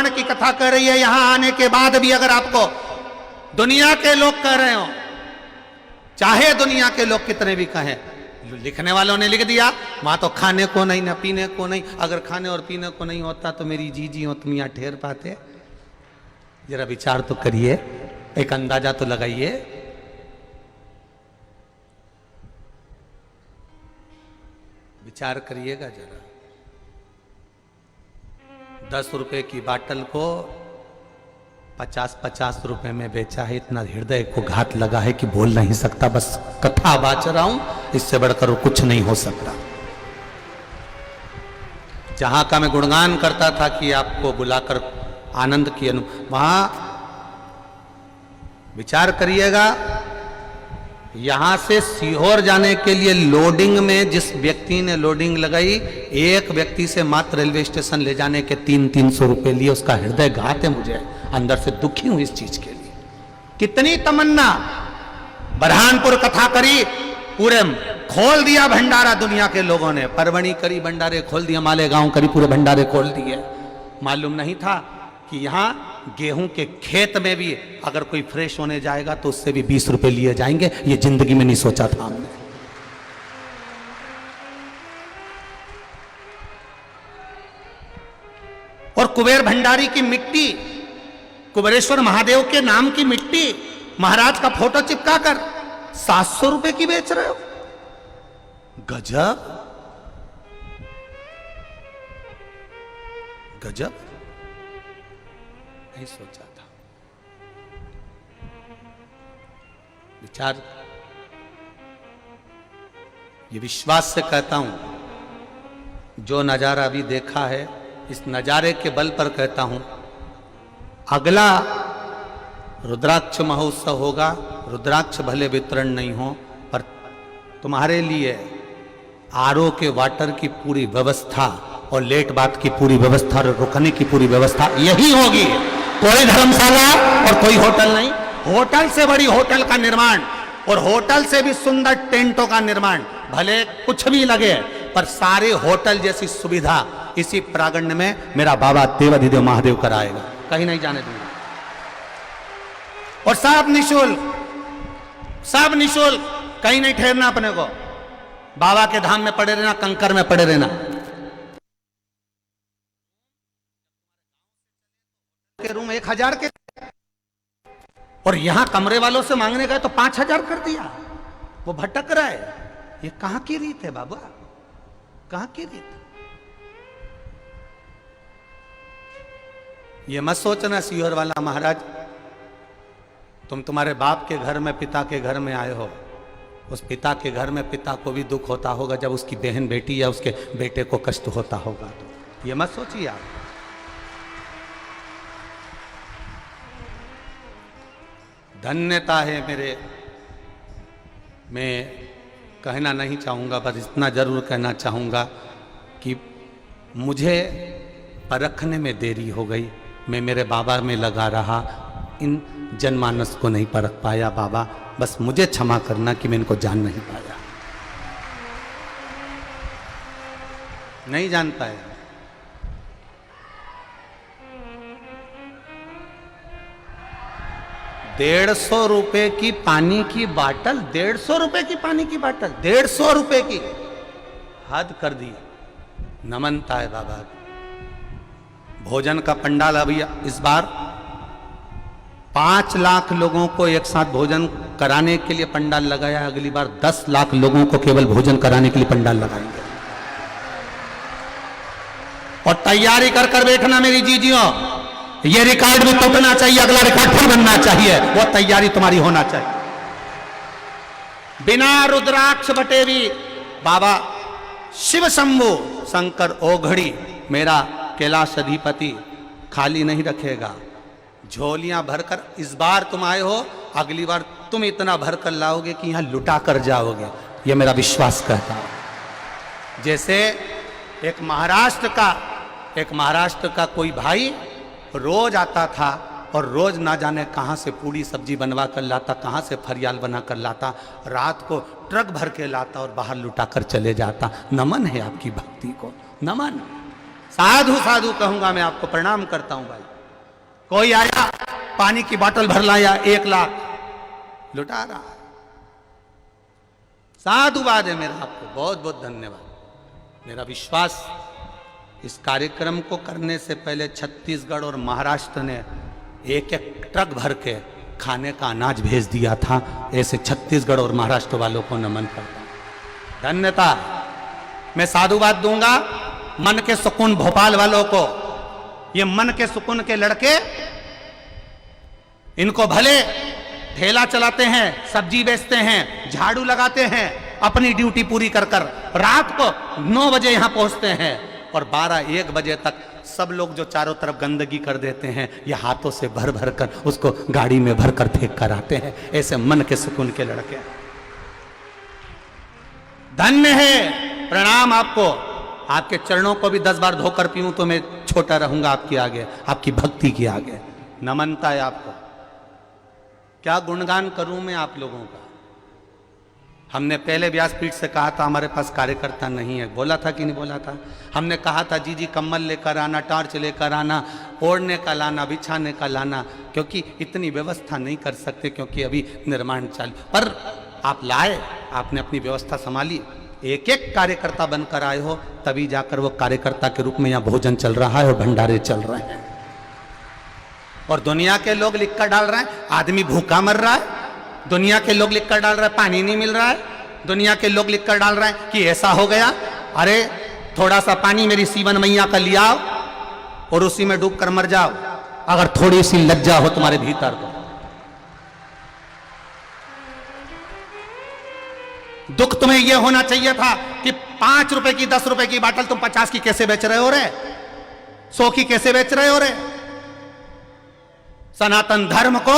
पुराण की कथा कर रही है। यहां आने के बाद भी अगर आपको दुनिया के लोग कह रहे हो, चाहे दुनिया के लोग कितने भी कहें, लिखने वालों ने लिख दिया वहां तो खाने को नहीं ना पीने को नहीं। अगर खाने और पीने को नहीं होता तो मेरी जी हो तुम यहां ठहर पाते? जरा विचार तो करिए, एक अंदाजा तो लगाइए। विचार करिएगा जरा। 10 रुपए की बाटल को 50-50 रुपए में बेचा है। इतना हृदय को घात लगा है कि बोल नहीं सकता। बस कथा बाच रहा हूं, इससे बढ़कर कुछ नहीं हो सकता। जहां का मैं गुणगान करता था कि आपको बुलाकर आनंद की वहां विचार करिएगा। यहां से सीहोर जाने के लिए लोडिंग में जिस व्यक्ति ने लोडिंग लगाई, एक व्यक्ति से मात्र रेलवे स्टेशन ले जाने के 300-300 रुपए लिए। उसका हृदय घात है, मुझे अंदर से दुखी हूं इस चीज के लिए। कितनी तमन्ना। बरहानपुर कथा करी, पूरे खोल दिया भंडारा दुनिया के लोगों ने। परवणी करी, भंडारे खोल दिया। मालेगांव करी, पूरे भंडारे खोल दिए। मालूम नहीं था कि यहां गेहूं के खेत में भी अगर कोई फ्रेश होने जाएगा तो उससे भी 20 रुपए लिए जाएंगे। ये जिंदगी में नहीं सोचा था हमने। और कुबेर भंडारी की मिट्टी, कुबेरेश्वर महादेव के नाम की मिट्टी महाराज का फोटो चिपका कर 700 रुपए की बेच रहे हो। गजब गजब, नहीं सोचा था। विचार, ये विश्वास से कहता हूं, जो नजारा अभी देखा है इस नजारे के बल पर कहता हूं, अगला रुद्राक्ष महोत्सव होगा। रुद्राक्ष भले वितरण नहीं हो, पर तुम्हारे लिए आरओ के वाटर की पूरी व्यवस्था और लेट बात की पूरी व्यवस्था और रुकने की पूरी व्यवस्था यही होगी। कोई धर्मशाला और कोई होटल नहीं। होटल से बड़ी होटल का निर्माण और होटल से भी सुंदर टेंटों का निर्माण, भले कुछ भी लगे, पर सारे होटल जैसी सुविधा इसी प्रांगण में मेरा बाबा देवाधिदेव महादेव कराएगा। कहीं नहीं जाने दूंगा। और सब निःशुल्क, सब निःशुल्क। कहीं नहीं ठहरना अपने को। बाबा के धाम में पड़े रहना, कंकर में पड़े रहना। के रूम 1000 के, और यहां कमरे वालों से मांगने गए तो 5000 कर दिया। वो भटक रहा है। ये कहां की रीत है बाबा, कहां की रीत? ये मत सोचना सीहोर वाला महाराज, तुम तुम्हारे बाप के घर में, पिता के घर में आए हो। उस पिता के घर में पिता को भी दुख होता होगा जब उसकी बहन बेटी या उसके बेटे को कष्ट होता होगा। तो ये मत सोचिए आप। धन्यता है मेरे, मैं कहना नहीं चाहूँगा, बस इतना जरूर कहना चाहूँगा कि मुझे परखने में देरी हो गई। मैं मेरे बाबा में लगा रहा, इन जनमानस को नहीं परख पाया। बाबा बस मुझे क्षमा करना कि मैं इनको जान नहीं पाया, नहीं जान पाया। ₹150 की पानी की बाटल, 150 रुपए की पानी की बाटल, 150 रुपए की, हद कर दी। नमनता है बाबा। भोजन का पंडाल अभी इस बार 5 लाख लोगों को एक साथ भोजन कराने के लिए पंडाल लगाया। अगली बार 10 लाख लोगों को केवल भोजन कराने के लिए पंडाल लगाएंगे। और तैयारी कर कर बैठना मेरी जीजियों, ये रिकॉर्ड भी टूटना चाहिए, अगला रिकॉर्ड फिर बनना चाहिए। वो तैयारी तुम्हारी होना चाहिए। बिना रुद्राक्ष बटे भी बाबा शिव शंभु शंकर ओघड़ी, मेरा कैलाश अधिपति खाली नहीं रखेगा। झोलियां भरकर इस बार तुम आए हो, अगली बार तुम इतना भरकर लाओगे कि यहां लुटा कर जाओगे। यह मेरा विश्वास कहता है। जैसे एक महाराष्ट्र का कोई भाई रोज आता था और रोज ना जाने कहां से पूड़ी सब्जी बनवा कर लाता, कहां से फरियाल बना कर लाता, रात को ट्रक भर के लाता और बाहर लुटा कर चले जाता। नमन है आपकी भक्ति को, नमन। साधु साधु कहूंगा मैं आपको, प्रणाम करता हूं भाई। कोई आया पानी की बोतल भर लाया, 1 लाख लुटा रहा। साधुवाद है मेरा आपको, बहुत बहुत धन्यवाद। मेरा विश्वास, इस कार्यक्रम को करने से पहले छत्तीसगढ़ और महाराष्ट्र ने एक ट्रक भर के खाने का अनाज भेज दिया था। ऐसे छत्तीसगढ़ और महाराष्ट्र वालों को नमन करता हूं, धन्यता। मैं साधुवाद दूंगा मन के सुकून भोपाल वालों को। ये मन के सुकून के लड़के, इनको भले ठेला चलाते हैं, सब्जी बेचते हैं, झाड़ू लगाते हैं, अपनी ड्यूटी पूरी कर कर रात को 9 बजे यहां पहुंचते हैं और 12-1 बजे तक सब लोग जो चारों तरफ गंदगी कर देते हैं, ये हाथों से भर भर कर उसको गाड़ी में भर कर फेंक कर आते हैं। ऐसे मन के सुकून के लड़के, धन्य है। प्रणाम आपको। आपके चरणों को भी 10 बार धोकर पीऊं तो मैं छोटा रहूंगा आपके आगे, आपकी भक्ति के आगे। नमनता है आपको। क्या गुणगान करूं मैं आप लोगों का। हमने पहले व्यासपीठ से कहा था हमारे पास कार्यकर्ता नहीं है, बोला था कि नहीं बोला था? हमने कहा था जी कम्बल लेकर आना, टॉर्च लेकर आना, ओढ़ने का लाना, बिछाने का लाना, क्योंकि इतनी व्यवस्था नहीं कर सकते क्योंकि अभी निर्माण चालू। पर आप लाए, आपने अपनी व्यवस्था संभाली, एक एक कार्यकर्ता बनकर आए हो, तभी जाकर वो कार्यकर्ता के रूप में यहाँ भोजन चल रहा है और भंडारे चल रहे हैं। और दुनिया के लोग लिख कर डाल रहे हैं आदमी भूखा मर रहा है, दुनिया के लोग लिख कर डाल रहे हैं पानी नहीं मिल रहा है, दुनिया के लोग लिख कर डाल रहे हैं कि ऐसा हो गया। अरे थोड़ा सा पानी मेरी सीवन मैया का लिया और उसी में डूब कर मर जाओ, अगर थोड़ी सी लज्जा हो तुम्हारे भीतर तो। दुख तुम्हें यह होना चाहिए था कि 5 रुपए की 10 रुपए की बाटल तुम 50 की कैसे बेच रहे हो रे, 100 की कैसे बेच रहे हो रे। सनातन धर्म को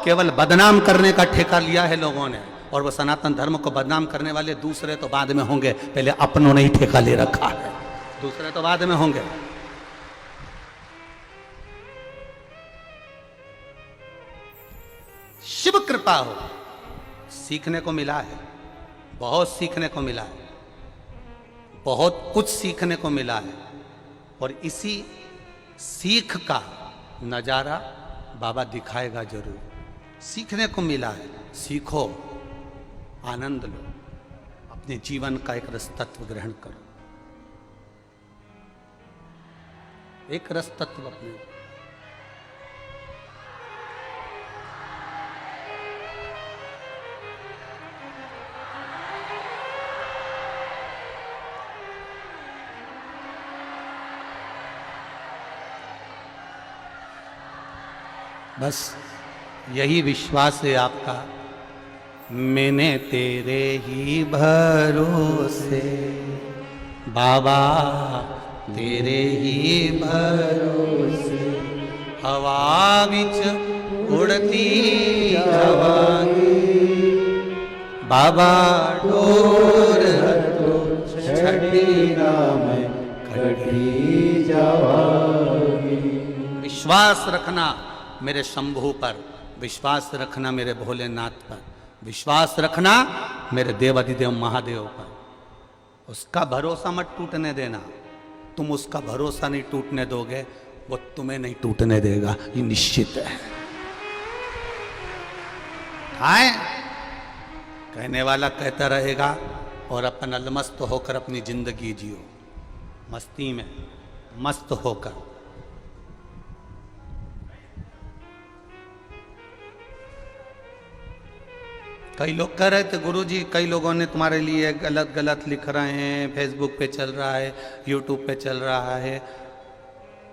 केवल बदनाम करने का ठेका लिया है लोगों ने, और वो सनातन धर्म को बदनाम करने वाले दूसरे तो बाद में होंगे, पहले अपनों ने ही ठेका ले रखा है, दूसरे तो बाद में होंगे। शिव कृपा हो, सीखने को मिला है, बहुत सीखने को मिला है, बहुत कुछ सीखने को मिला है। और इसी सीख का नजारा बाबा दिखाएगा जरूर। सीखने को मिला है, सीखो, आनंद लो, अपने जीवन का एक रस तत्व ग्रहण करो, एक रस तत्व अपने। बस यही विश्वास है आपका, मैंने तेरे ही भरोसे बाबा, तेरे ही भरोसे हवा विच उड़ती जावांगी बाबा, डोर छड़ी ना मैं कटी जावांगी। विश्वास रखना मेरे शंभू पर, विश्वास रखना मेरे भोलेनाथ पर, विश्वास रखना मेरे देवाधिदेव महादेव पर। उसका भरोसा मत टूटने देना। तुम उसका भरोसा नहीं टूटने दोगे, वो तुम्हें नहीं टूटने देगा, ये निश्चित है। आए कहने वाला कहता रहेगा और अपन अलमस्त होकर अपनी जिंदगी जियो, मस्ती में मस्त होकर। कई लोग कह रहे थे गुरुजी, कई लोगों ने तुम्हारे लिए गलत गलत लिख रहे हैं, फेसबुक पे चल रहा है, यूट्यूब पे चल रहा है।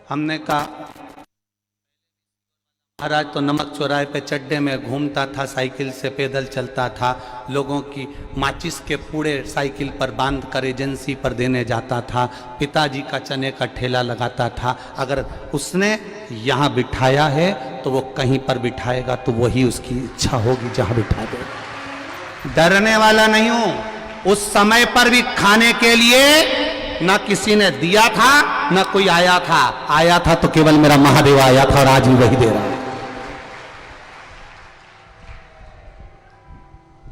हमने कहा महाराज तो नमक चौराहे पे चड्डे में घूमता था, साइकिल से पैदल चलता था, लोगों की माचिस के पूड़े साइकिल पर बांध कर एजेंसी पर देने जाता था, पिताजी का चने का ठेला लगाता था। अगर उसने यहाँ बिठाया है तो वो कहीं पर बिठाएगा, तो वही उसकी इच्छा होगी जहाँ बिठा देगा। डरने वाला नहीं हूं। उस समय पर भी खाने के लिए ना किसी ने दिया था, ना कोई आया था। आया था तो केवल मेरा महादेव आया था, और आज भी वही दे रहा है।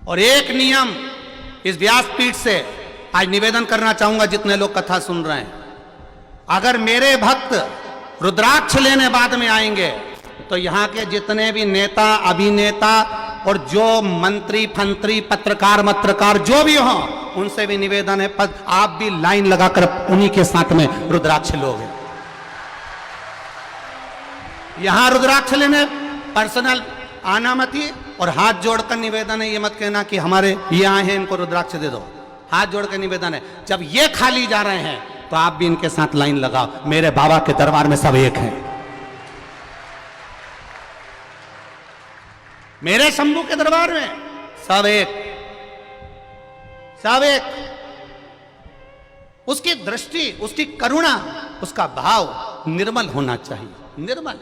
और एक नियम इस व्यासपीठ से आज निवेदन करना चाहूंगा, जितने लोग कथा सुन रहे हैं, अगर मेरे भक्त रुद्राक्ष लेने बाद में आएंगे तो यहां के जितने भी नेता, अभिनेता और जो मंत्री फंत्री, पत्रकार जो भी हो, उनसे भी निवेदन है, आप भी लाइन लगाकर उन्हीं के साथ में रुद्राक्ष लोगे। यहां रुद्राक्ष लेने पर्सनल आना मत ही, और हाथ जोड़कर निवेदन है, ये मत कहना कि हमारे ये आए हैं इनको रुद्राक्ष दे दो। हाथ जोड़कर निवेदन है, जब ये खाली जा रहे हैं तो आप भी इनके साथ लाइन लगाओ। मेरे बाबा के दरबार में सब एक हैं, मेरे शंभू के दरबार में सब एक, सब एक। उसकी दृष्टि, उसकी करुणा, उसका भाव निर्मल होना चाहिए, निर्मल।